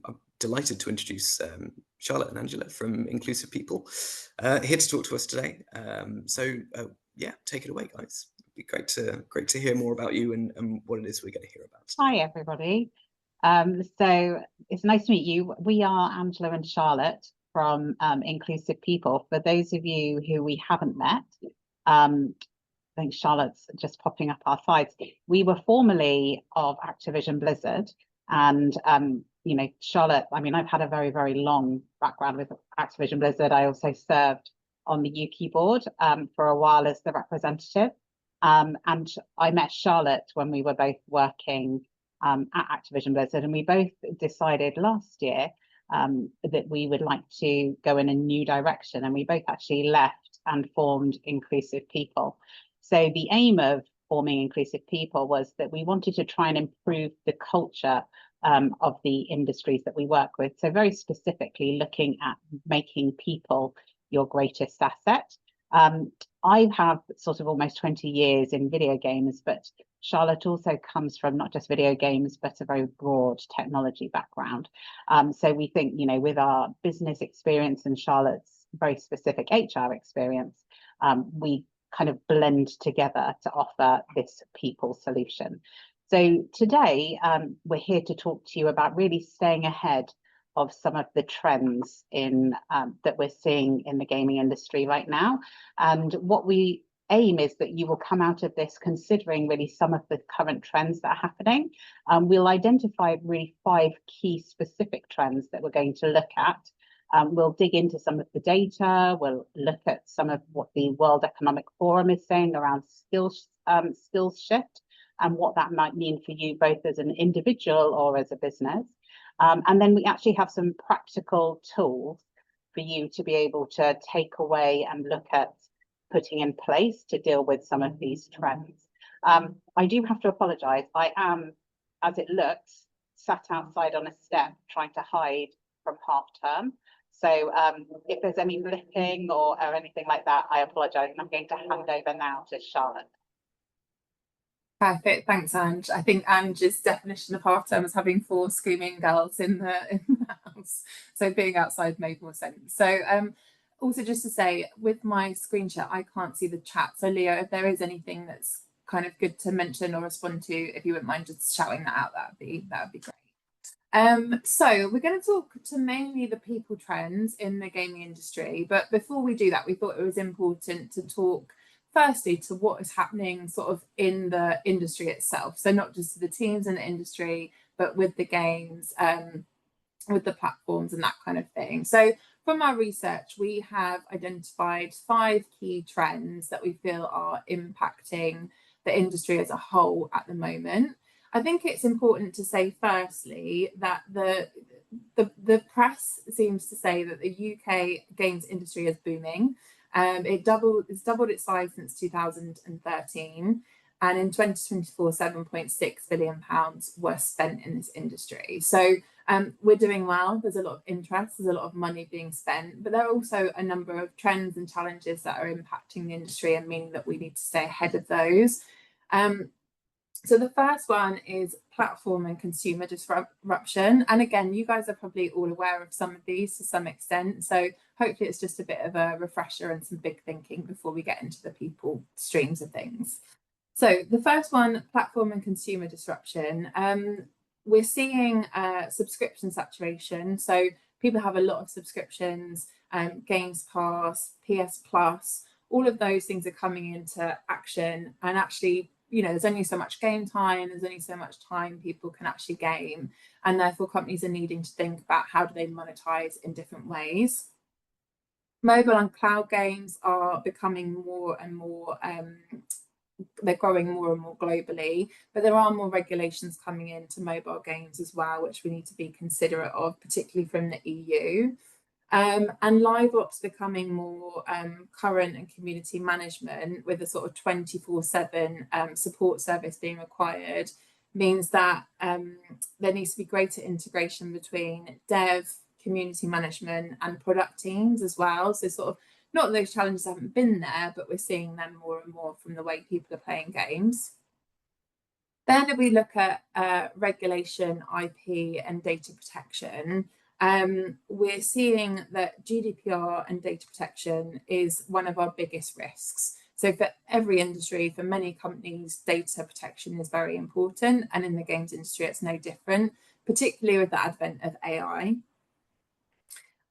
I'm delighted to introduce Charlotte and Angela from Inclusive People here to talk to us today. Yeah, take it away, guys. It'd be great to hear more about you and what it is we're going to hear about today. Hi, everybody. So it's nice to meet you. We are Angela and Charlotte from Inclusive People. For those of you who we haven't met, I think Charlotte's just popping up our slides. We were formerly of Activision Blizzard, and you know, Charlotte, I mean, I've had a very, very long background with Activision Blizzard. I also served on the UK board for a while as the representative. And I met Charlotte when we were both working at Activision Blizzard, and we both decided last year that we would like to go in a new direction, and we both actually left and formed Inclusive People. So the aim of forming Inclusive People was that we wanted to try and improve the culture of the industries that we work with. So very specifically looking at making people your greatest asset. I have sort of almost 20 years in video games, but Charlotte also comes from not just video games, but a very broad technology background. So we think, you know, with our business experience and Charlotte's very specific HR experience, we kind of blend together to offer this people solution. So today, we're here to talk to you about really staying ahead of some of the trends in that we're seeing in the gaming industry right now. And what we aim is that you will come out of this considering really some of the current trends that are happening. We'll identify really 5 key specific trends that we're going to look at. We'll dig into some of the data. We'll look at some of what the World Economic Forum is saying around skills shift and what that might mean for you both as an individual or as a business. And then we actually have some practical tools for you to be able to take away and look at putting in place to deal with some of these trends. I do have to apologize. I am, as it looks, sat outside on a step trying to hide from half term. So if there's any blipping or anything like that, I apologize. And I'm going to hand over now to Charlotte. Perfect, thanks, Ange. I think Ange's definition of half term was having 4 screaming girls in the house. So being outside made more sense. So also just to say, with my screen share, I can't see the chat. So Leo, if there is anything that's kind of good to mention or respond to, if you wouldn't mind just shouting that out, that would be great. So we're going to talk to mainly the people trends in the gaming industry. But before we do that, we thought it was important to talk firstly to what is happening sort of in the industry itself. So not just the teams in the industry, but with the games, with the platforms and that kind of thing. So from our research, we have identified 5 key trends that we feel are impacting the industry as a whole at the moment. I think it's important to say firstly that the press seems to say that the UK games industry is booming. It's doubled its size since 2013, and in 2024, £7.6 billion were spent in this industry. So we're doing well. There's a lot of interest, there's a lot of money being spent, but there are also a number of trends and challenges that are impacting the industry and meaning that we need to stay ahead of those. So the first one is platform and consumer disruption. And again, you guys are probably all aware of some of these to some extent. So hopefully it's just a bit of a refresher and some big thinking before we get into the people streams of things. So the first one, platform and consumer disruption. We're seeing subscription saturation. So people have a lot of subscriptions, Games Pass, PS Plus, all of those things are coming into action, and actually, you know, there's only so much game time, there's only so much time people can actually game, and therefore companies are needing to think about how do they monetize in different ways. Mobile and cloud games are becoming more and more, they're growing more and more globally, but there are more regulations coming into mobile games as well, which we need to be considerate of, particularly from the EU. And live ops becoming more current and community management with a sort of 24/7 support service being required means that there needs to be greater integration between dev, community management and product teams as well. So sort of not that those challenges haven't been there, but we're seeing them more and more from the way people are playing games. Then if we look at regulation, IP and data protection, we're seeing that GDPR and data protection is one of our biggest risks. So for every industry, for many companies, data protection is very important. And in the games industry, it's no different, particularly with the advent of AI.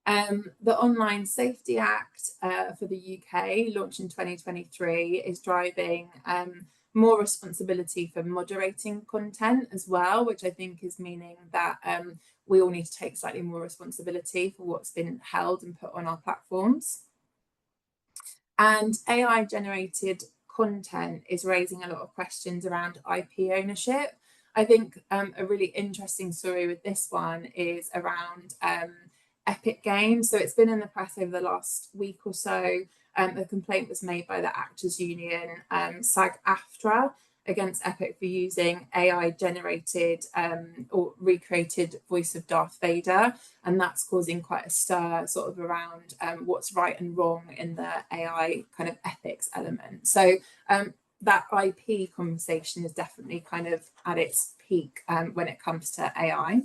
The Online Safety Act for the UK, launched in 2023, is driving more responsibility for moderating content as well, which I think is meaning that we all need to take slightly more responsibility for what's been held and put on our platforms. And AI generated content is raising a lot of questions around IP ownership. I think a really interesting story with this one is around Epic Games. So it's been in the press over the last week or so. A complaint was made by the Actors Union, SAG-AFTRA, against Epic for using AI generated or recreated voice of Darth Vader. And that's causing quite a stir sort of around what's right and wrong in the AI kind of ethics element. So that IP conversation is definitely kind of at its peak when it comes to AI.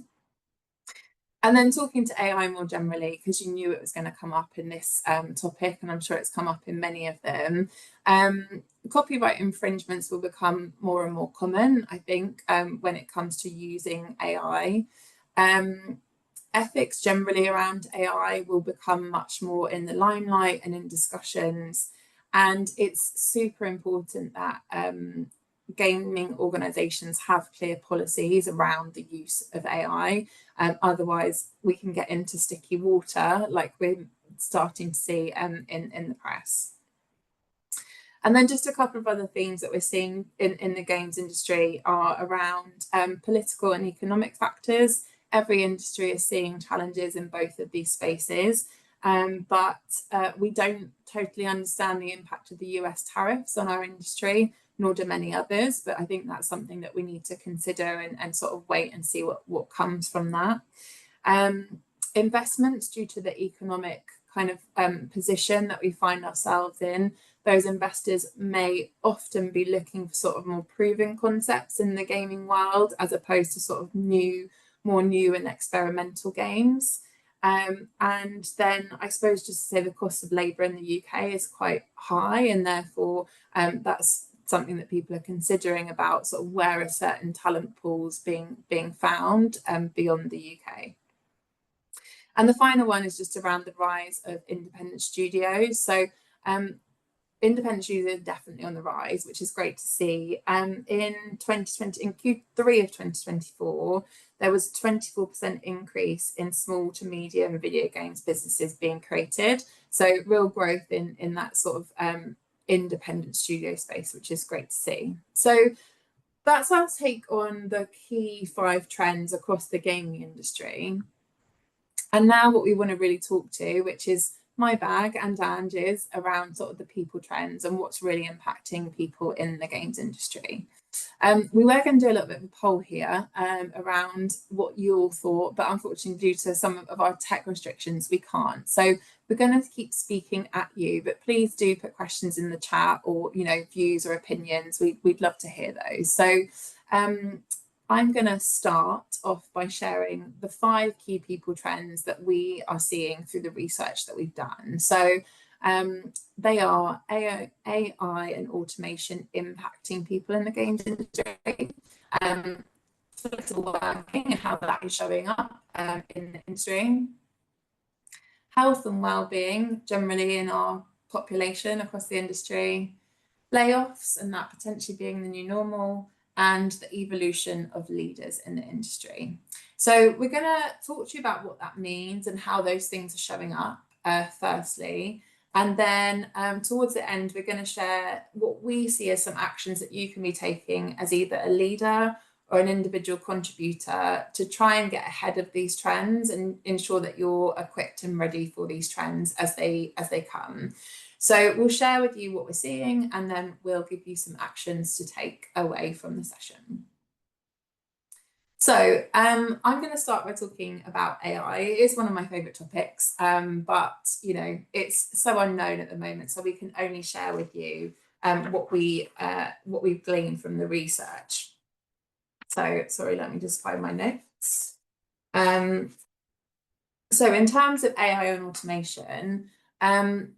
And then talking to AI more generally, because you knew it was going to come up in this topic, and I'm sure it's come up in many of them, copyright infringements will become more and more common, I think, when it comes to using AI. Ethics generally around AI will become much more in the limelight and in discussions. And it's super important that gaming organizations have clear policies around the use of AI. Otherwise, we can get into sticky water like we're starting to see in the press. And then just a couple of other themes that we're seeing in the games industry are around political and economic factors. Every industry is seeing challenges in both of these spaces, but we don't totally understand the impact of the US tariffs on our industry, nor do many others, but I think that's something that we need to consider and sort of wait and see what comes from that. Investments, due to the economic kind of position that we find ourselves in, those investors may often be looking for sort of more proven concepts in the gaming world, as opposed to sort of more new and experimental games. And then I suppose just to say the cost of labour in the UK is quite high, and therefore that's something that people are considering about sort of where are certain talent pools being found beyond the UK. And the final one is just around the rise of independent studios. So independent studios are definitely on the rise, which is great to see. In Q3 of 2024, there was a 24% increase in small to medium video games businesses being created. So real growth in that sort of independent studio space, which is great to see. So that's our take on the key 5 trends across the gaming industry. And now what we want to really talk to, which is my bag and Ange's, around sort of the people trends and what's really impacting people in the games industry. We were going to do a little bit of a poll here around what you all thought, but unfortunately due to some of our tech restrictions, we can't. So we're going to keep speaking at you, but please do put questions in the chat, or, you know, views or opinions. We'd love to hear those. So I'm going to start off by sharing the 5 key people trends that we are seeing through the research that we've done. So they are AI and automation impacting people in the games industry, flexible working and how that is showing up in the industry, health and well-being generally in our population across the industry, layoffs and that potentially being the new normal, and the evolution of leaders in the industry. So we're going to talk to you about what that means and how those things are showing up firstly. And then towards the end, we're going to share what we see as some actions that you can be taking as either a leader or an individual contributor to try and get ahead of these trends and ensure that you're equipped and ready for these trends as they come. So we'll share with you what we're seeing, and then we'll give you some actions to take away from the session. So I'm going to start by talking about AI. It is one of my favourite topics, but you know, it's so unknown at the moment, so we can only share with you what we've gleaned from the research. So sorry, let me just find my notes. So in terms of AI and automation, only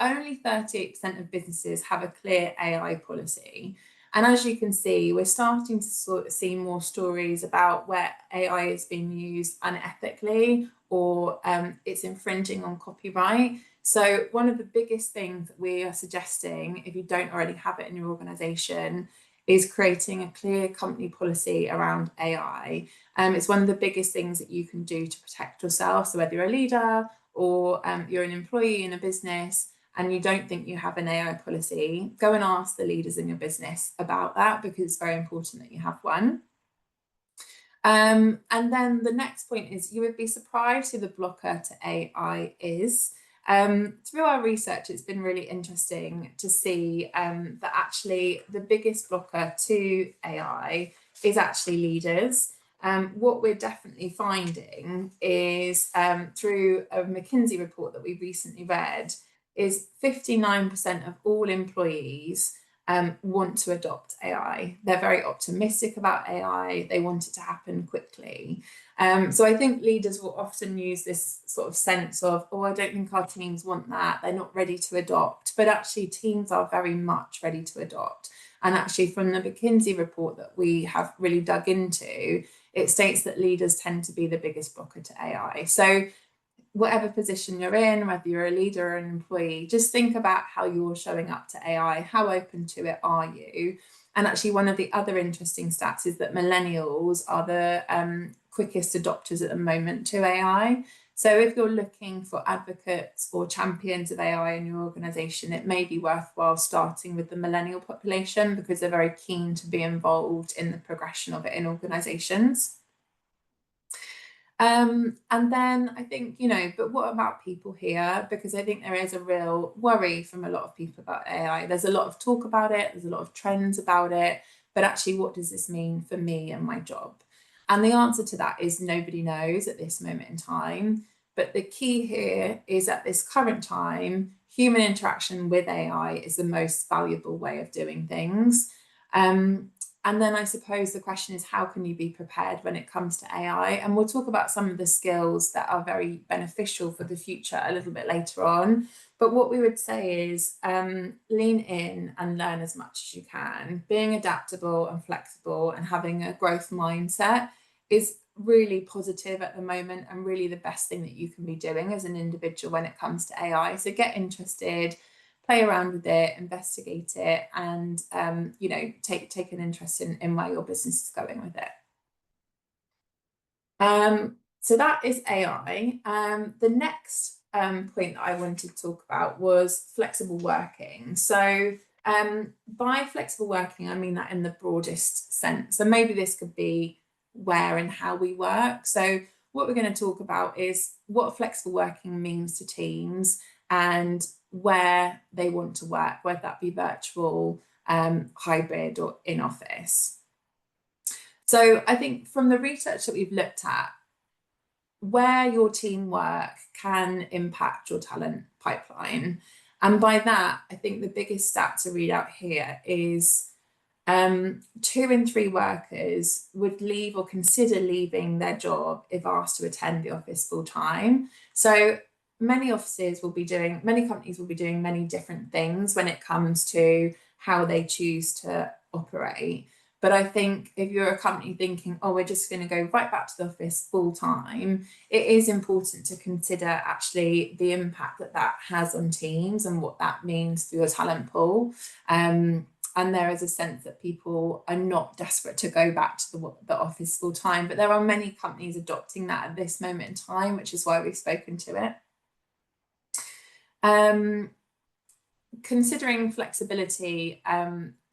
38% of businesses have a clear AI policy. And as you can see, we're starting to sort of see more stories about where AI is being used unethically, or it's infringing on copyright. So one of the biggest things that we are suggesting, if you don't already have it in your organization, is creating a clear company policy around AI. It's one of the biggest things that you can do to protect yourself. So whether you're a leader or you're an employee in a business and you don't think you have an AI policy, go and ask the leaders in your business about that, because it's very important that you have one. And then the next point is, you would be surprised who the blocker to AI is. Through our research, it's been really interesting to see that actually the biggest blocker to AI is actually leaders. What we're definitely finding is, through a McKinsey report that we recently read, is 59% of all employees want to adopt AI. They're very optimistic about AI. They want it to happen quickly. So I think leaders will often use this sort of sense of, oh, I don't think our teams want that. They're not ready to adopt. But actually, teams are very much ready to adopt. And actually, from the McKinsey report that we have really dug into, it states that leaders tend to be the biggest blocker to AI. So whatever position you're in, whether you're a leader or an employee, just think about how you're showing up to AI. How open to it are you? And actually, one of the other interesting stats is that millennials are the quickest adopters at the moment to AI. So if you're looking for advocates or champions of AI in your organization, it may be worthwhile starting with the millennial population, because they're very keen to be involved in the progression of it in organizations. And then I think, but what about people here? Because I think there is a real worry from a lot of people about AI. There's a lot of talk about it, there's a lot of trends about it, but actually, what does this mean for me and my job? And the answer to that is nobody knows at this moment in time. But the key here is, at this current time, human interaction with AI is the most valuable way of doing things. And then I suppose the question is, how can you be prepared when it comes to AI? And we'll talk about some of the skills that are very beneficial for the future a little bit later on. But what we would say is lean in and learn as much as you can. Being adaptable and flexible and having a growth mindset is really positive at the moment, and really the best thing that you can be doing as an individual when it comes to AI. So get interested, play around with it, investigate it, and take an interest in where your business is going with it. So that is AI. The next point that I wanted to talk about was flexible working. So by flexible working, I mean that in the broadest sense. So maybe this could be where and how we work. So what we're going to talk about is what flexible working means to teams, and where they want to work, whether that be virtual, hybrid, or in office. So I think from the research that we've looked at, where your team work can impact your talent pipeline. And by that, I think the biggest stat to read out here is 2 in 3 workers would leave or consider leaving their job if asked to attend the office full time. So many companies will be doing many different things when it comes to how they choose to operate. But I think if you're a company thinking, oh, we're just going to go right back to the office full time, it is important to consider actually the impact that has on teams and what that means for your talent pool. And there is a sense that people are not desperate to go back to the office full time, but there are many companies adopting that at this moment in time, which is why we've spoken to it. Considering flexibility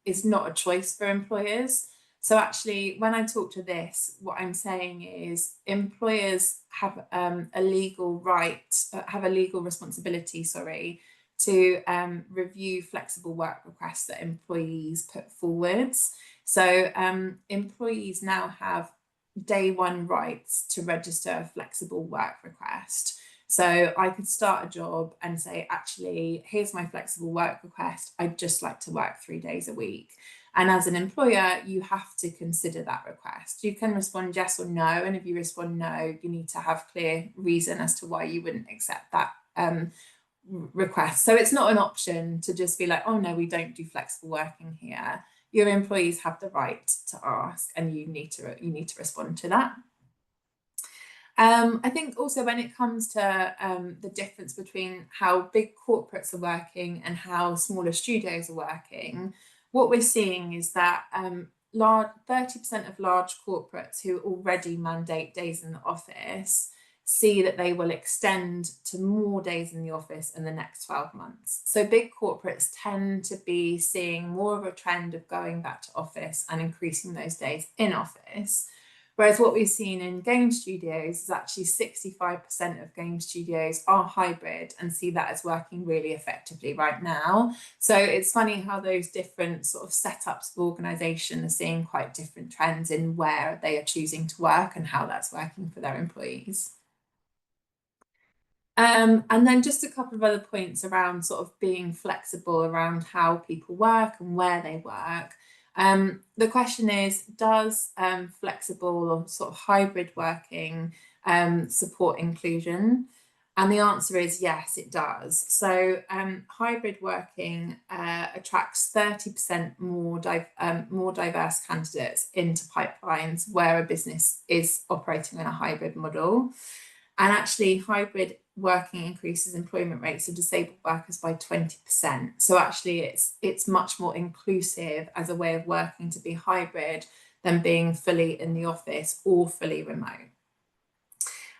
is not a choice for employers. So actually, when I talk to this, what I'm saying is employers have a legal responsibility, to review flexible work requests that employees put forwards. So employees now have day one rights to register a flexible work request. So I could start a job and say, actually, here's my flexible work request. I'd just like to work 3 days a week. And as an employer, you have to consider that request. You can respond yes or no. And if you respond no, you need to have clear reason as to why you wouldn't accept that request. So it's not an option to just be like, oh no, we don't do flexible working here. Your employees have the right to ask, and you need to respond to that. I think also when it comes to the difference between how big corporates are working and how smaller studios are working, what we're seeing is that 30% of large corporates who already mandate days in the office see that they will extend to more days in the office in the next 12 months. So big corporates tend to be seeing more of a trend of going back to office and increasing those days in office. Whereas what we've seen in game studios is actually 65% of game studios are hybrid and see that as working really effectively right now. So it's funny how those different sort of setups of organisation are seeing quite different trends in where they are choosing to work and how that's working for their employees. And then just a couple of other points around sort of being flexible around how people work and where they work. The question is, does flexible or sort of hybrid working support inclusion? And the answer is yes, it does. So hybrid working attracts 30% more diverse candidates into pipelines where a business is operating in a hybrid model. And actually, hybrid working increases employment rates of disabled workers by 20%. So actually, it's much more inclusive as a way of working to be hybrid than being fully in the office or fully remote.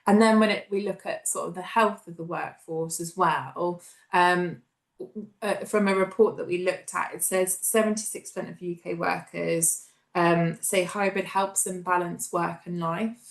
And then when we look at sort of the health of the workforce as well, from a report that we looked at, it says 76% of UK workers say hybrid helps them balance work and life.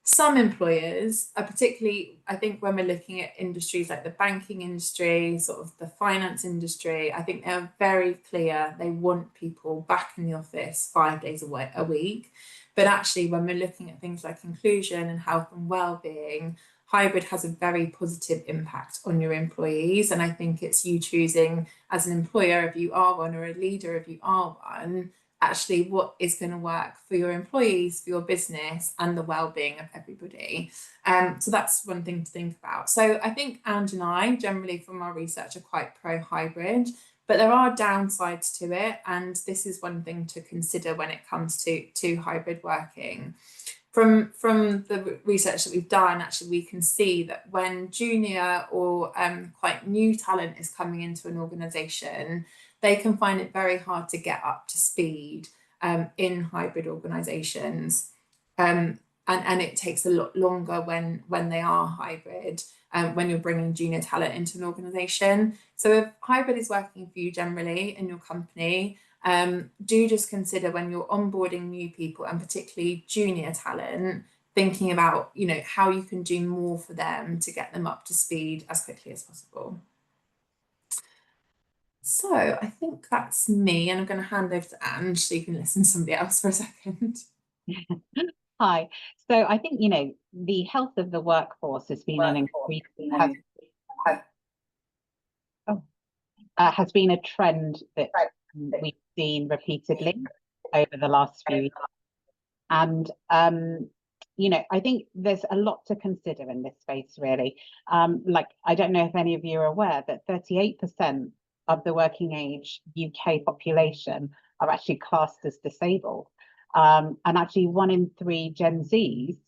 Some employers, particularly, I think when we're looking at industries like the banking industry, sort of the finance industry, I think they're very clear they want people back in the office 5 days a week. But actually, when we're looking at things like inclusion and health and well-being, hybrid has a very positive impact on your employees. And I think it's you choosing as an employer, if you are one, or a leader, if you are one, actually what is going to work for your employees, for your business, and the well-being of everybody. So that's one thing to think about. So I think Ange and I, generally from our research, are quite pro-hybrid, but there are downsides to it. And this is one thing to consider when it comes to hybrid working. From the research that we've done, actually, we can see that when junior or quite new talent is coming into an organisation, they can find it very hard to get up to speed in hybrid organisations. And it takes a lot longer when they are hybrid, when you're bringing junior talent into an organisation. So if hybrid is working for you generally in your company, do just consider when you're onboarding new people, and particularly junior talent, thinking about, you know, how you can do more for them to get them up to speed as quickly as possible. So I think that's me, and I'm going to hand over to Ange so you can listen to somebody else for a second. Hi. So I think, you know, the health of the workforce has been has been a trend that we've seen repeatedly over the last few years. And you know, I think there's a lot to consider in this space, really. Like, I don't know if any of you are aware that 38% of the working age UK population are actually classed as disabled. And actually 1 in 3 Gen Zs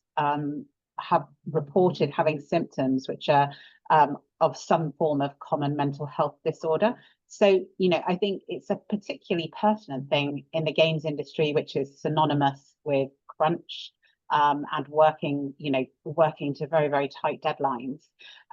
have reported having symptoms which are of some form of common mental health disorder. So, you know, I think it's a particularly pertinent thing in the games industry, which is synonymous with crunch and working, you know, working to very, very tight deadlines.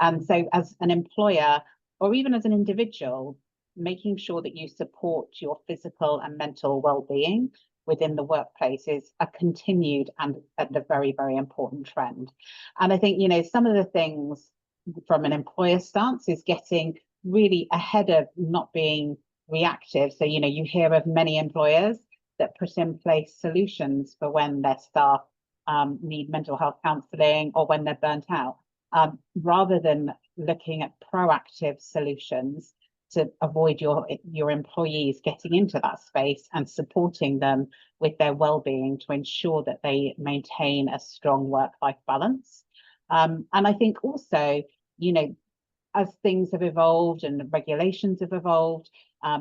And so as an employer, or even as an individual, making sure that you support your physical and mental well-being within the workplace is a continued and a very, very important trend. And I think, you know, some of the things from an employer stance is getting really ahead of not being reactive. So, you know, you hear of many employers that put in place solutions for when their staff need mental health counselling or when they're burnt out, rather than looking at proactive solutions to avoid your employees getting into that space and supporting them with their well-being to ensure that they maintain a strong work-life balance. And I think also, you know, as things have evolved and the regulations have evolved,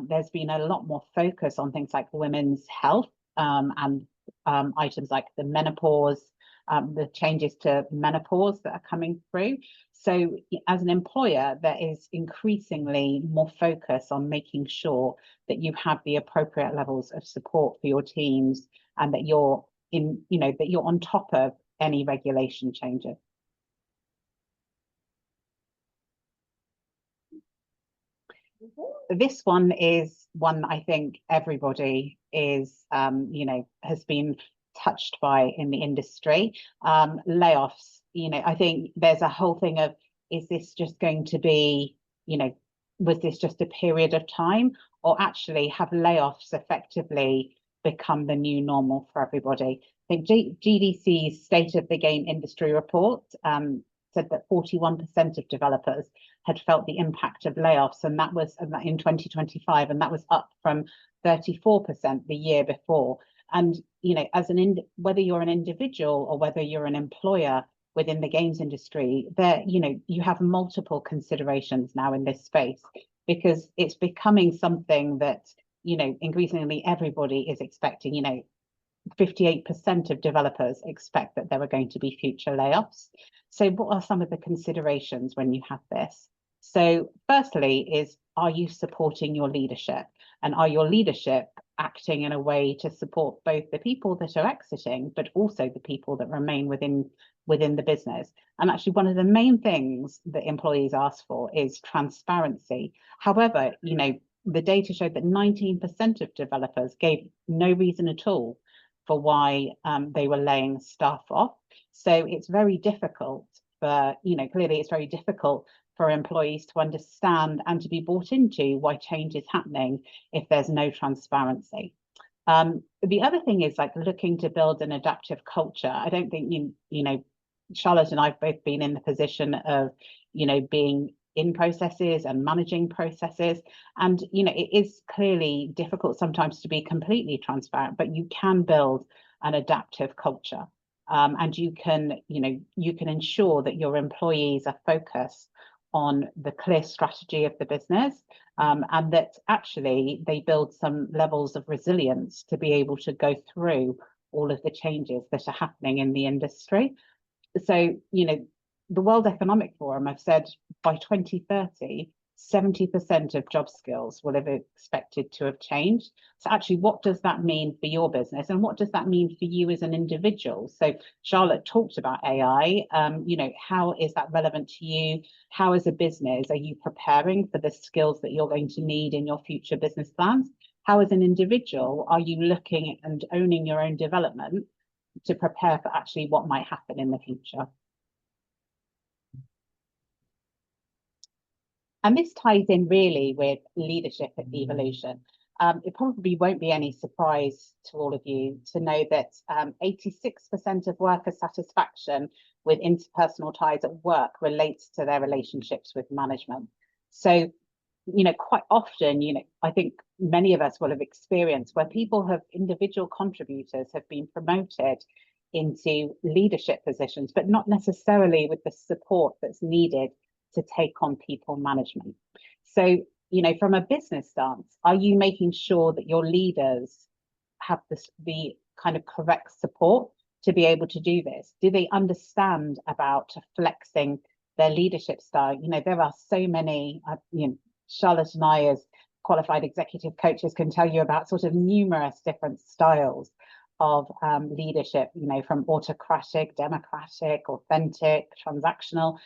there's been a lot more focus on things like women's health, and items like the menopause, the changes to menopause that are coming through. So as an employer, there is increasingly more focus on making sure that you have the appropriate levels of support for your teams, and that you're that you're on top of any regulation changes. This one is one I think everybody is, has been touched by in the industry. Layoffs, I think there's a whole thing of, is this just going to be, was this just a period of time, or actually have layoffs effectively become the new normal for everybody? I think GDC's State of the Game Industry Report said that 41% of developers had felt the impact of layoffs, and that was in 2025, and that was up from 34% the year before. And as whether you're an individual or whether you're an employer within the games industry, there you have multiple considerations now in this space, because it's becoming something that increasingly everybody is expecting. 58% of developers expect that there are going to be future layoffs. So what are some of the considerations when you have this? So firstly is, are you supporting your leadership? And are your leadership acting in a way to support both the people that are exiting, but also the people that remain within the business? And actually one of the main things that employees ask for is transparency. However, the data showed that 19% of developers gave no reason at all for why they were laying staff off. So it's very difficult for, clearly it's very difficult for employees to understand and to be bought into why change is happening if there's no transparency. The other thing is like looking to build an adaptive culture. I don't think Charlotte and I've both been in the position of, being in processes and managing processes. And, it is clearly difficult sometimes to be completely transparent, but you can build an adaptive culture. And you can ensure that your employees are focused on the clear strategy of the business, and that actually they build some levels of resilience to be able to go through all of the changes that are happening in the industry. So, the World Economic Forum have said by 2030, 70% of job skills will have expected to have changed. So actually, what does that mean for your business? And what does that mean for you as an individual? So Charlotte talked about AI. How is that relevant to you? How as a business are you preparing for the skills that you're going to need in your future business plans? How as an individual are you looking and owning your own development to prepare for actually what might happen in the future? And this ties in really with leadership evolution. It probably won't be any surprise to all of you to know that 86% of worker satisfaction with interpersonal ties at work relates to their relationships with management. So, quite often, I think many of us will have experienced where individual contributors have been promoted into leadership positions, but not necessarily with the support that's needed to take on people management. So, from a business stance, are you making sure that your leaders have the kind of correct support to be able to do this? Do they understand about flexing their leadership style? There are so many, Charlotte and I as qualified executive coaches can tell you about sort of numerous different styles of leadership, from autocratic, democratic, authentic, transactional.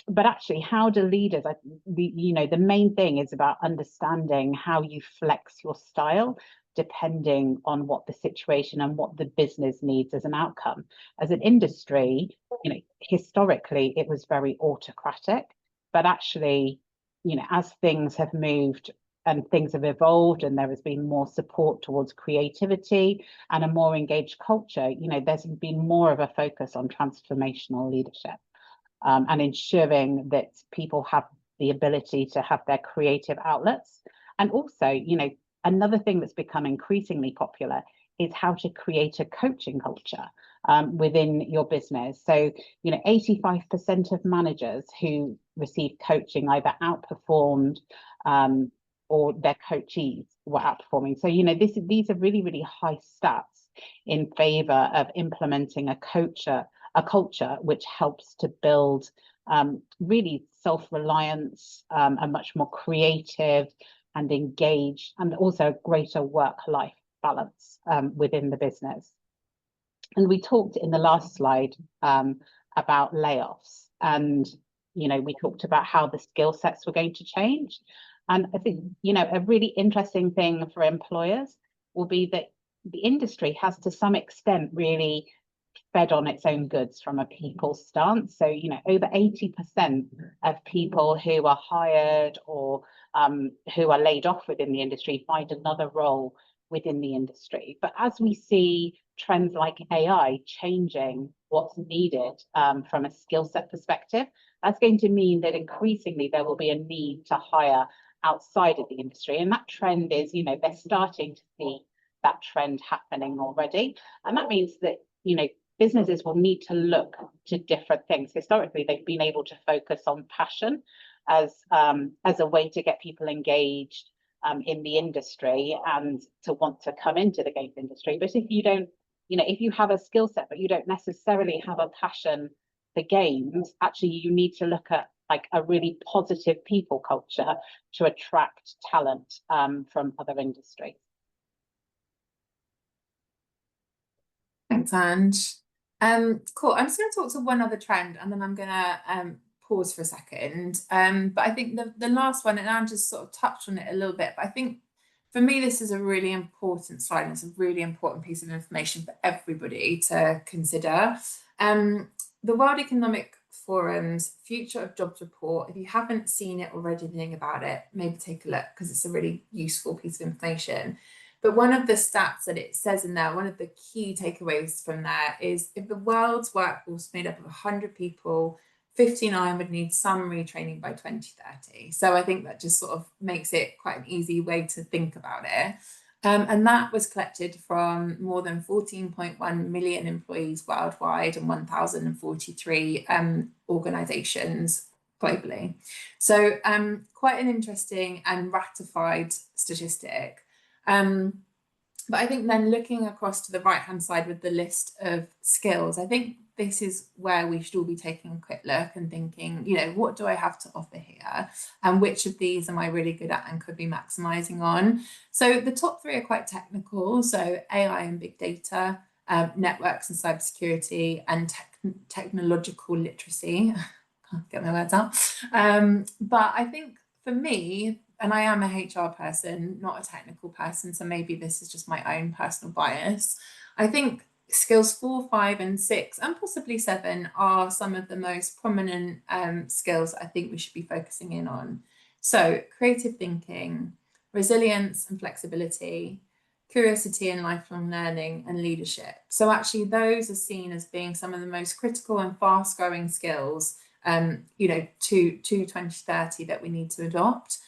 But actually, how do leaders, the main thing is about understanding how you flex your style depending on what the situation and what the business needs as an outcome. As an industry, historically, it was very autocratic, but actually, as things have moved and things have evolved and there has been more support towards creativity and a more engaged culture, there's been more of a focus on transformational leadership, and ensuring that people have the ability to have their creative outlets. And also, you know, another thing that's become increasingly popular is how to create a coaching culture within your business. So, you know, 85% of managers who receive coaching either outperformed or their coachees were outperforming. So, you know, these are really, really high stats in favor of implementing a culture which helps to build really self-reliance, a much more creative and engaged, and also a greater work-life balance within the business. And we talked in the last slide about layoffs, and you know, we talked about how the skill sets were going to change. And I think, you know, a really interesting thing for employers will be that the industry has to some extent really fed on its own goods from a people stance. So, you know, over 80% of people who are hired or who are laid off within the industry find another role within the industry. But as we see trends like AI changing what's needed from a skill set perspective, that's going to mean that increasingly there will be a need to hire outside of the industry. And that trend is, you know, they're starting to see that trend happening already. And that means that, you know, businesses will need to look to different things. Historically, they've been able to focus on passion as a way to get people engaged in the industry and to want to come into the games industry. But if you don't, you know, if you have a skill set, but you don't necessarily have a passion for games, actually you need to look at like a really positive people culture to attract talent from other industries. Thanks, Ange. Cool. I'm just going to talk to one other trend, and then I'm going to pause for a second. But I think the last one, and Ange just sort of touched on it a little bit, but I think for me, this is a really important slide, and it's a really important piece of information for everybody to consider. The World Economic Forum's Future of Jobs report, if you haven't seen it or read anything about it, maybe take a look, because it's a really useful piece of information. But one of the stats that it says in there, one of the key takeaways from there is if the world's workforce made up of 100 people, 59 would need some retraining by 2030. So I think that just sort of makes it quite an easy way to think about it. And that was collected from more than 14.1 million employees worldwide and 1,043 organizations globally. So quite an interesting and ratified statistic. But I think then looking across to the right-hand side with the list of skills, I think this is where we should all be taking a quick look and thinking, you know, what do I have to offer here? And which of these am I really good at and could be maximizing on? So the top three are quite technical. So AI and big data, networks and cybersecurity, and technological literacy. Can't get my words out. But I think for me, and I am a HR person, not a technical person, so maybe this is just my own personal bias, I think skills 4, 5, and 6, and possibly 7 are some of the most prominent skills I think we should be focusing in on. So creative thinking, resilience and flexibility, curiosity and lifelong learning, and leadership. So actually those are seen as being some of the most critical and fast growing skills you know, to 2030 that we need to adopt.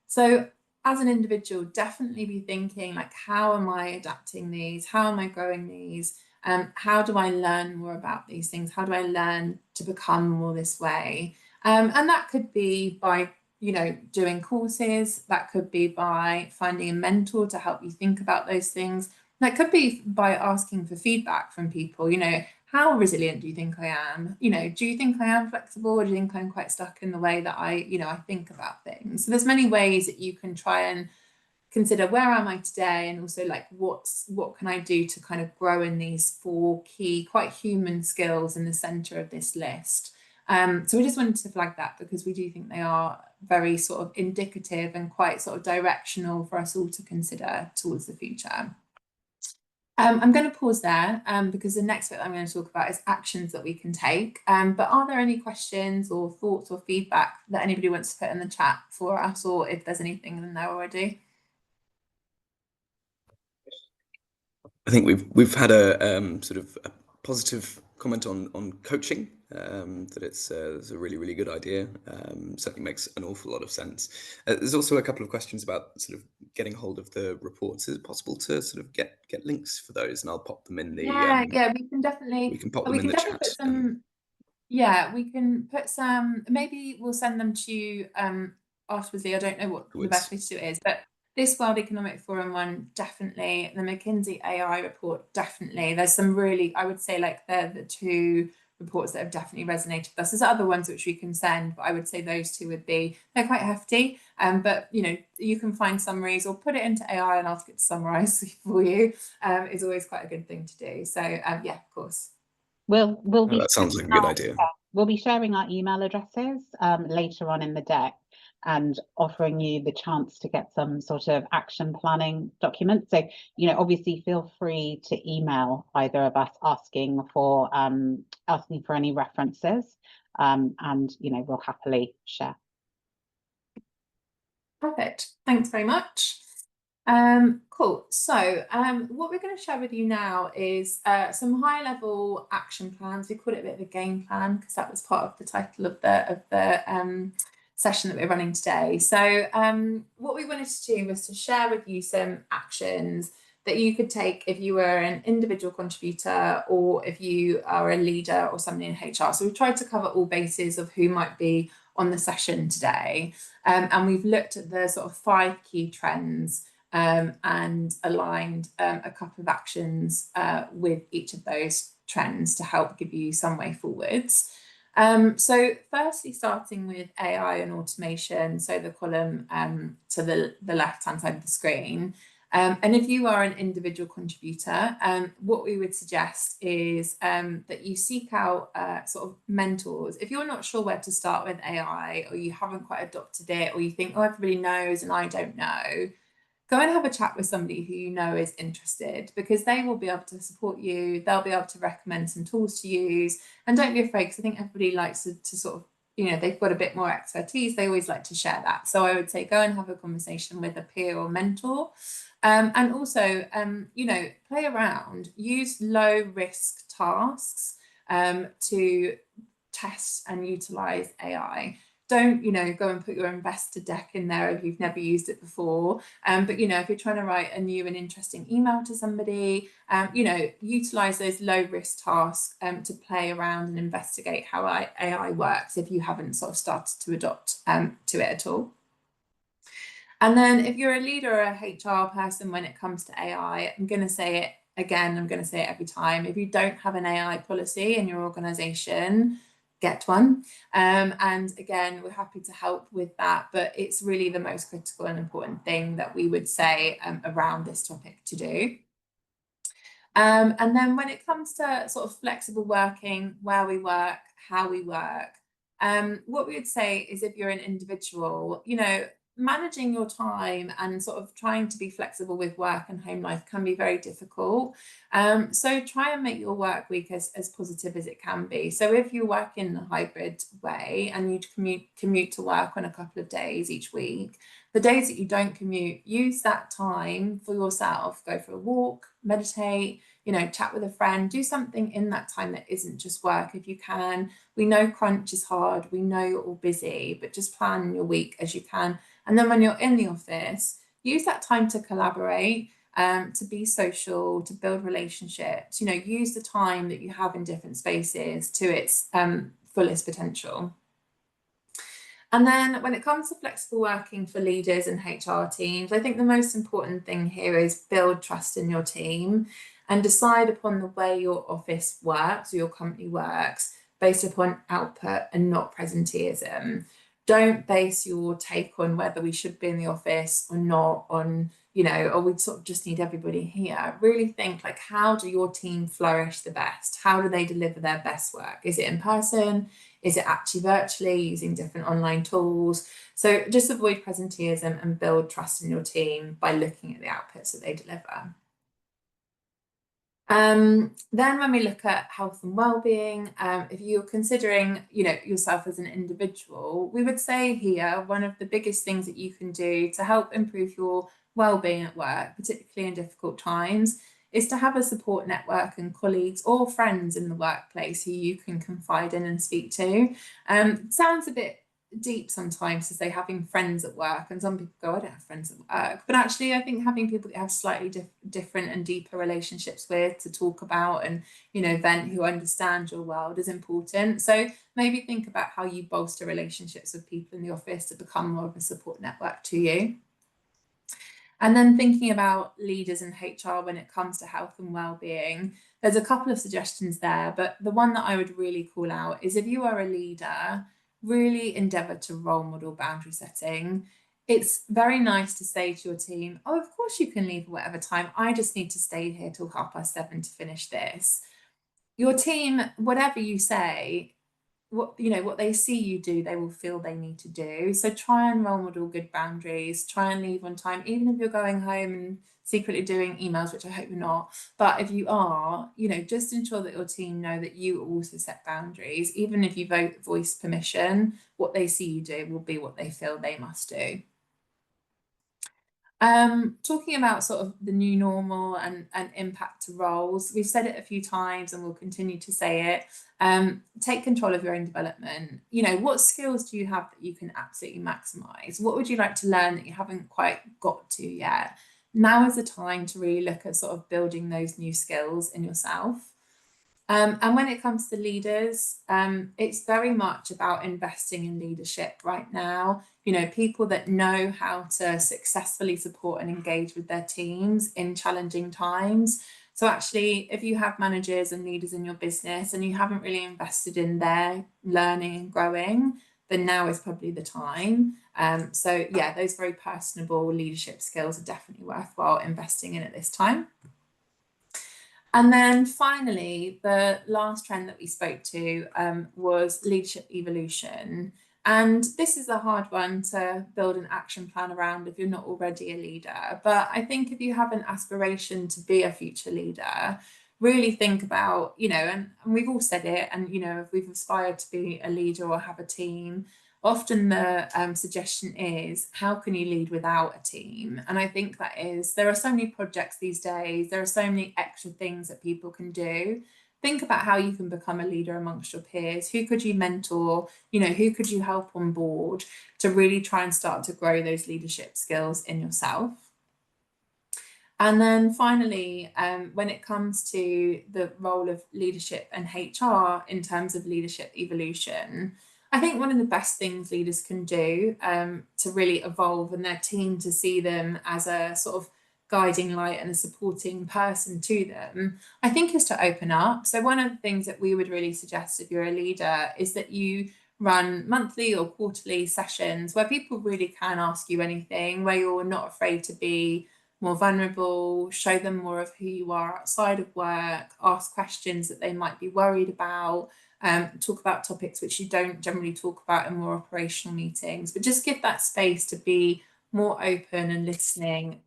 So as an individual, definitely be thinking like, how am I adapting these? How am I growing these? How do I learn more about these things? How do I learn to become more this way? And that could be by, you know, doing courses. That could be by finding a mentor to help you think about those things. That could be by asking for feedback from people, you know, how resilient do you think I am? You know, do you think I am flexible, or do you think I'm quite stuck in the way that I think about things? So there's many ways that you can try and consider, where am I today? And also like, what can I do to kind of grow in these 4 key, quite human skills in the center of this list? So we just wanted to flag that because we do think they are very sort of indicative and quite sort of directional for us all to consider towards the future. I'm going to pause there because the next bit I'm going to talk about is actions that we can take. But are there any questions or thoughts or feedback that anybody wants to put in the chat for us, or if there's anything in there already? I think we've had a sort of a positive comment on coaching that it's a really, really good idea. Certainly makes an awful lot of sense. There's also a couple of questions about sort of getting hold of the reports. Is it possible to sort of get links for those? And I'll pop them in the Yeah, we can pop them we in can the definitely chat. put some. Yeah, we can put some. Maybe we'll send them to you afterwards. Lee. I don't know what the best way to do it is, but this World Economic Forum one, definitely. The McKinsey AI report, definitely. There's some really, I would say, like they're the two reports that have definitely resonated with us. There's other ones which we can send, but I would say those two would be, they're quite hefty. But you know, you can find summaries or put it into AI and ask it to summarize for you. Is always quite a good thing to do. So yeah, of course. We'll be That sounds like a good idea. We'll be sharing our email addresses later on in the deck and offering you the chance to get some sort of action planning document. So, you know, obviously feel free to email either of us asking for any references, and you know, we'll happily share. Perfect. Thanks very much. Cool. So what we're going to share with you now is some high-level action plans. We call it a bit of a game plan because that was part of the title of the session that we're running today. So what we wanted to do was to share with you some actions that you could take if you were an individual contributor or if you are a leader or somebody in HR. So we've tried to cover all bases of who might be on the session today. And we've looked at the sort of 5 key trends and aligned a couple of actions with each of those trends to help give you some way forwards. So firstly, starting with AI and automation, so the column to the left-hand side of the screen. And if you are an individual contributor, what we would suggest is that you seek out sort of mentors. If you're not sure where to start with AI, or you haven't quite adopted it, or you think, oh, everybody knows and I don't know, go and have a chat with somebody who you know is interested, because they will be able to support you. They'll be able to recommend some tools to use. And don't be afraid, because I think everybody likes to sort of, you know, they've got a bit more expertise. They always like to share that. So I would say go and have a conversation with a peer or mentor. And also, you know, play around, use low risk tasks to test and utilize AI. Don't, you know, go and put your investor deck in there if you've never used it before. But, you know, if you're trying to write a new and interesting email to somebody, you know, utilize those low risk tasks to play around and investigate how AI works if you haven't sort of started to adopt to it at all. And then if you're a leader or a HR person when it comes to AI, I'm going to say it again, I'm going to say it every time. If you don't have an AI policy in your organization, get one. And again, we're happy to help with that, but it's really the most critical and important thing that we would say around this topic to do. And then when it comes to sort of flexible working, where we work, how we work, what we would say is if you're an individual, you know, managing your time and sort of trying to be flexible with work and home life can be very difficult. So try and make your work week as positive as it can be. So if you work in a hybrid way and you commute to work on a couple of days each week, the days that you don't commute, use that time for yourself. Go for a walk, meditate, you know, chat with a friend, do something in that time that isn't just work if you can. We know crunch is hard, we know you're all busy, but just plan your week as you can. And then when you're in the office, use that time to collaborate, to be social, to build relationships, you know, use the time that you have in different spaces to its fullest potential. And then when it comes to flexible working for leaders and HR teams, I think the most important thing here is build trust in your team and decide upon the way your office works or your company works based upon output and not presenteeism. Don't base your take on whether we should be in the office or not on, you know, or we sort of just need everybody here. Really think like, how do your team flourish the best? How do they deliver their best work? Is it in person? Is it actually virtually using different online tools? So just avoid presenteeism and build trust in your team by looking at the outputs that they deliver. Then when we look at health and well-being, if you're considering, you know, yourself as an individual, we would say here, one of the biggest things that you can do to help improve your well-being at work, particularly in difficult times, is to have a support network and colleagues or friends in the workplace who you can confide in and speak to. Sounds a bit deep sometimes to say having friends at work, and some people go, I don't have friends at work, but actually I think having people that you have slightly different and deeper relationships with to talk about and, you know, vent, who understand your world, is important. So maybe think about how you bolster relationships with people in the office to become more of a support network to you. And then thinking about leaders in HR when it comes to health and well-being, there's a couple of suggestions there, but the one that I would really call out is, if you are a leader, really endeavour to role model boundary setting. It's very nice to say to your team, oh, of course you can leave at whatever time, I just need to stay here till 7:30 to finish this. Your team, whatever you say, what they see you do, they will feel they need to do. So try and role model good boundaries, try and leave on time, even if you're going home and secretly doing emails, which I hope you're not. But if you are, you know, just ensure that your team know that you also set boundaries. Even if you voice permission, what they see you do will be what they feel they must do. Talking about sort of the new normal and impact to roles, we've said it a few times and we'll continue to say it. Take control of your own development. You know, what skills do you have that you can absolutely maximize? What would you like to learn that you haven't quite got to yet? Now is the time to really look at sort of building those new skills in yourself. And when it comes to leaders, it's very much about investing in leadership right now. You know, people that know how to successfully support and engage with their teams in challenging times. So actually, if you have managers and leaders in your business and you haven't really invested in their learning and growing, then now is probably the time. So yeah, those very personable leadership skills are definitely worthwhile investing in at this time. And then finally, the last trend that we spoke to was leadership evolution. And this is a hard one to build an action plan around if you're not already a leader. But I think if you have an aspiration to be a future leader, really think about, you know, and we've all said it, and, you know, if we've aspired to be a leader or have a team, often the suggestion is, how can you lead without a team? And I think that is, there are so many projects these days, there are so many extra things that people can do. Think about how you can become a leader amongst your peers. Who could you mentor? You know, who could you help on board to really try and start to grow those leadership skills in yourself? And then finally, when it comes to the role of leadership and HR in terms of leadership evolution, I think one of the best things leaders can do to really evolve and their team to see them as a sort of guiding light and a supporting person to them, I think, is to open up. So one of the things that we would really suggest if you're a leader is that you run monthly or quarterly sessions where people really can ask you anything, where you're not afraid to be more vulnerable, show them more of who you are outside of work, ask questions that they might be worried about, talk about topics which you don't generally talk about in more operational meetings, but just give that space to be more open and listening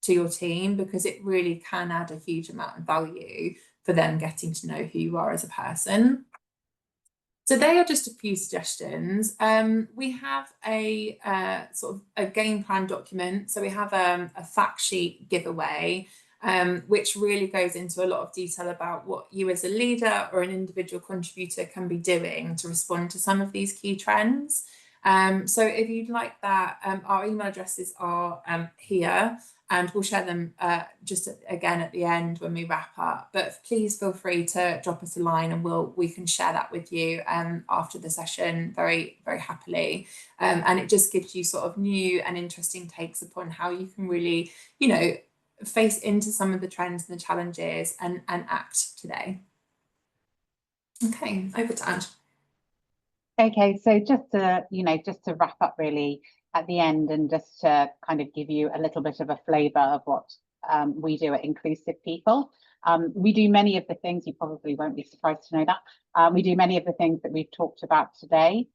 to your team, because it really can add a huge amount of value for them getting to know who you are as a person. So they are just a few suggestions. We have a sort of a game plan document. So we have a fact sheet giveaway, which really goes into a lot of detail about what you as a leader or an individual contributor can be doing to respond to some of these key trends. So if you'd like that, our email addresses are here, and we'll share them just again at the end when we wrap up. But please feel free to drop us a line and we can share that with you after the session very, very happily. And it just gives you sort of new and interesting takes upon how you can really, you know, face into some of the trends and the challenges and act today. Okay, over to Ange. Okay, so just to wrap up really at the end, and just to kind of give you a little bit of a flavour of what we do at Inclusive People. We do many of the things, you probably won't be surprised to know that, we do many of the things that we've talked about today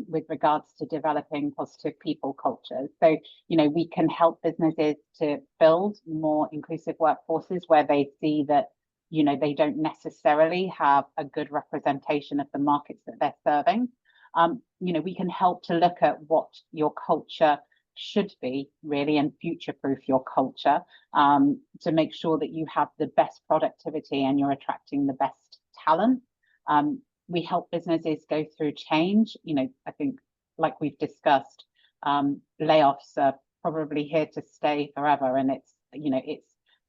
with regards to developing positive people cultures. So, you know, we can help businesses to build more inclusive workforces where they see that, you know, they don't necessarily have a good representation of the markets that they're serving. You know, we can help to look at what your culture should be really, and future-proof your culture, to make sure that you have the best productivity and you're attracting the best talent. We help businesses go through change. I think, like we've discussed, layoffs are probably here to stay forever, and it's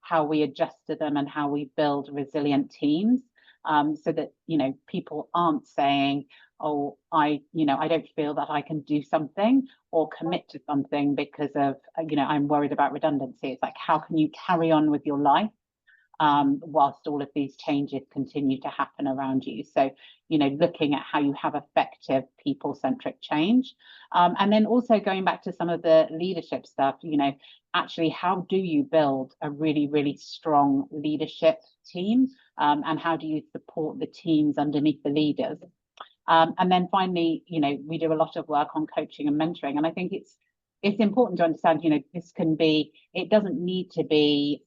how we adjust to them and how we build resilient teams, so that people aren't saying, oh, I don't feel that I can do something or commit to something because of I'm worried about redundancy. It's like, how can you carry on with your life whilst all of these changes continue to happen around you? So looking at how you have effective people-centric change, and then also going back to some of the leadership stuff, actually, how do you build a really, really strong leadership team, and how do you support the teams underneath the leaders? And then finally, we do a lot of work on coaching and mentoring, and I think it's important to understand, this can be, it doesn't need to be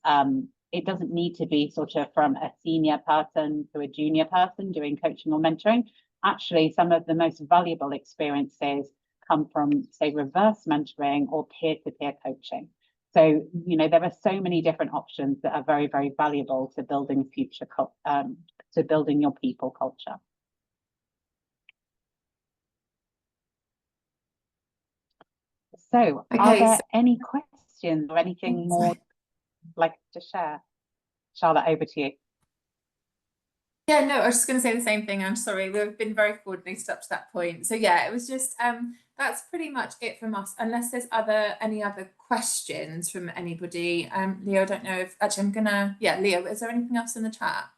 sort of from a senior person to a junior person doing coaching or mentoring. Actually, some of the most valuable experiences come from, say, reverse mentoring or peer-to-peer coaching. So, there are so many different options that are very, very valuable to building to building your people culture. So, are there any questions or anything more like to share? Charlotte, over to you. Yeah, no, I was just going to say the same thing. I'm sorry, we've been very coordinated up to that point. So yeah, it was just that's pretty much it from us, unless there's any other questions from anybody. Leo, I don't know if actually Leo, is there anything else in the chat?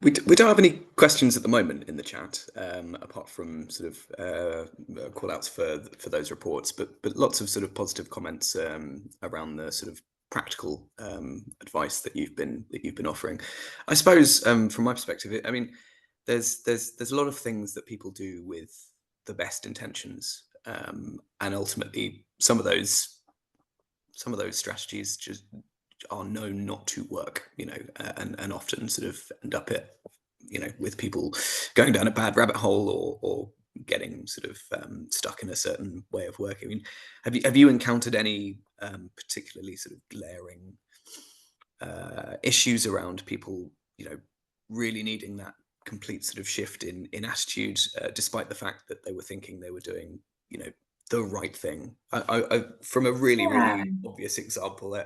We don't have any questions at the moment in the chat, apart from sort of call outs for those reports, but lots of sort of positive comments around the sort of practical advice that you've been offering. I suppose from my perspective, I mean, there's a lot of things that people do with the best intentions, and ultimately some of those strategies just are known not to work, and often sort of end up with people going down a bad rabbit hole or getting sort of stuck in a certain way of working. I mean, have you encountered any particularly sort of glaring issues around people, really needing that complete sort of shift in attitude, despite the fact that they were thinking they were doing, the right thing? I from a really obvious example,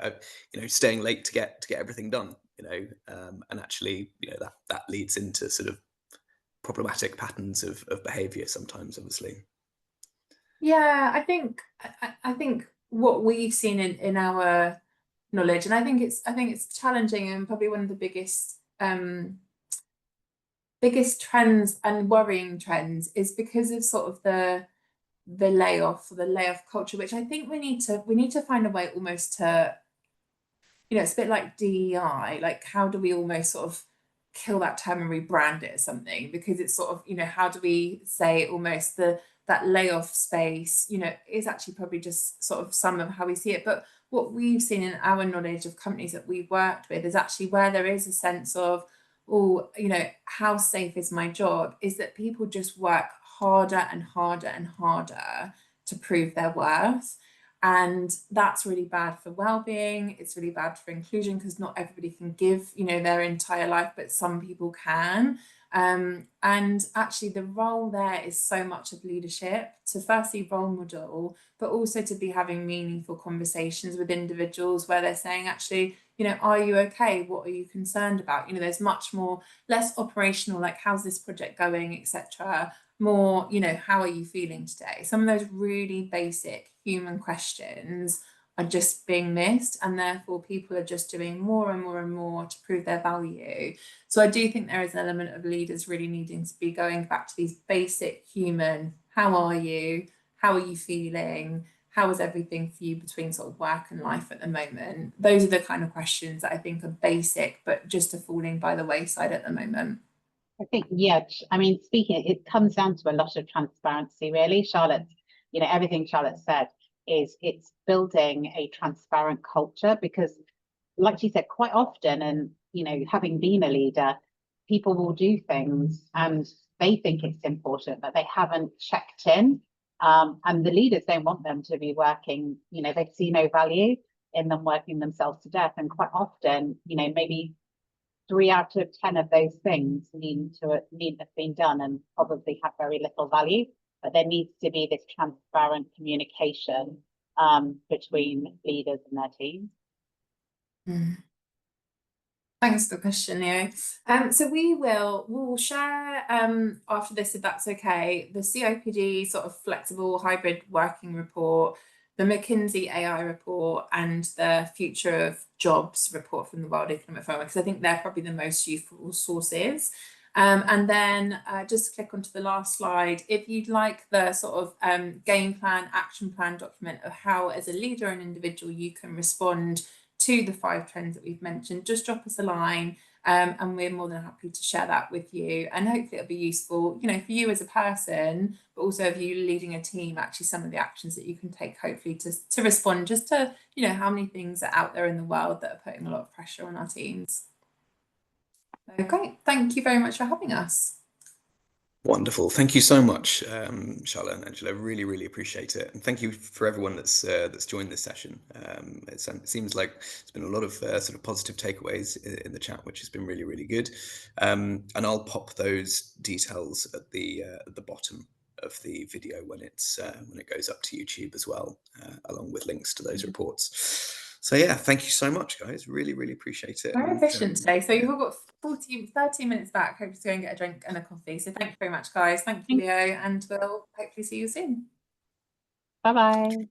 staying late to get everything done, and actually, that leads into sort of problematic patterns of behavior sometimes, obviously. Yeah, I think what we've seen in our knowledge, and I think it's challenging and probably one of the biggest trends and worrying trends is because of sort of the layoff culture, which I think we need to find a way almost to, it's a bit like DEI, like how do we almost sort of kill that term and rebrand it as something, because it's sort of, how do we say almost that layoff space, is actually probably just sort of some of how we see it. But what we've seen in our knowledge of companies that we've worked with is actually where there is a sense of, how safe is my job, is that people just work harder and harder and harder to prove their worth. And that's really bad for well-being. It's really bad for inclusion, because not everybody can give, their entire life, but some people can. And actually the role there is so much of leadership, to firstly role model, but also to be having meaningful conversations with individuals where they're saying, actually, are you okay? What are you concerned about? There's much more, less operational, like how's this project going, etc. More, how are you feeling today? Some of those really basic human questions are just being missed, and therefore people are just doing more and more and more to prove their value. So I do think there is an element of leaders really needing to be going back to these basic human, how are you? How are you feeling? How is everything for you between sort of work and life at the moment? Those are the kind of questions that I think are basic, but just are falling by the wayside at the moment. I think, yeah, I mean, it comes down to a lot of transparency, really. Charlotte, everything Charlotte said it's building a transparent culture, because like she said, quite often, and, having been a leader, people will do things and they think it's important, but they haven't checked in. And the leaders don't want them to be working, they see no value in them working themselves to death. And quite often, maybe 3 out of 10 of those things need to have been done and probably have very little value. But there needs to be this transparent communication between leaders and their teams. Thanks for the question, Leo. So we'll share after this, if that's okay, the CIPD sort of flexible hybrid working report, the McKinsey AI report, and the future of jobs report from the World Economic Forum, because I think they're probably the most useful sources. And then just click onto the last slide. If you'd like the sort of game plan, action plan document of how, as a leader and individual, you can respond to the 5 trends that we've mentioned, just drop us a line and we're more than happy to share that with you. And hopefully it'll be useful, for you as a person, but also if you leading a team, actually some of the actions that you can take, hopefully to respond just to, how many things are out there in the world that are putting a lot of pressure on our teams. So great. Thank you very much for having us. Wonderful. Thank you so much, Charlotte and Angela. Really, really appreciate it. And thank you for everyone that's joined this session. It seems like there's been a lot of sort of positive takeaways in the chat, which has been really, really good. And I'll pop those details at the bottom of the video when it goes up to YouTube as well, along with links to those reports. So yeah, thank you so much, guys. Really, really appreciate it. Very efficient today. So you've all got 30 minutes back. Hope to go and get a drink and a coffee. So thank you very much, guys. Thank you, Leo, and we'll hopefully see you soon. Bye-bye.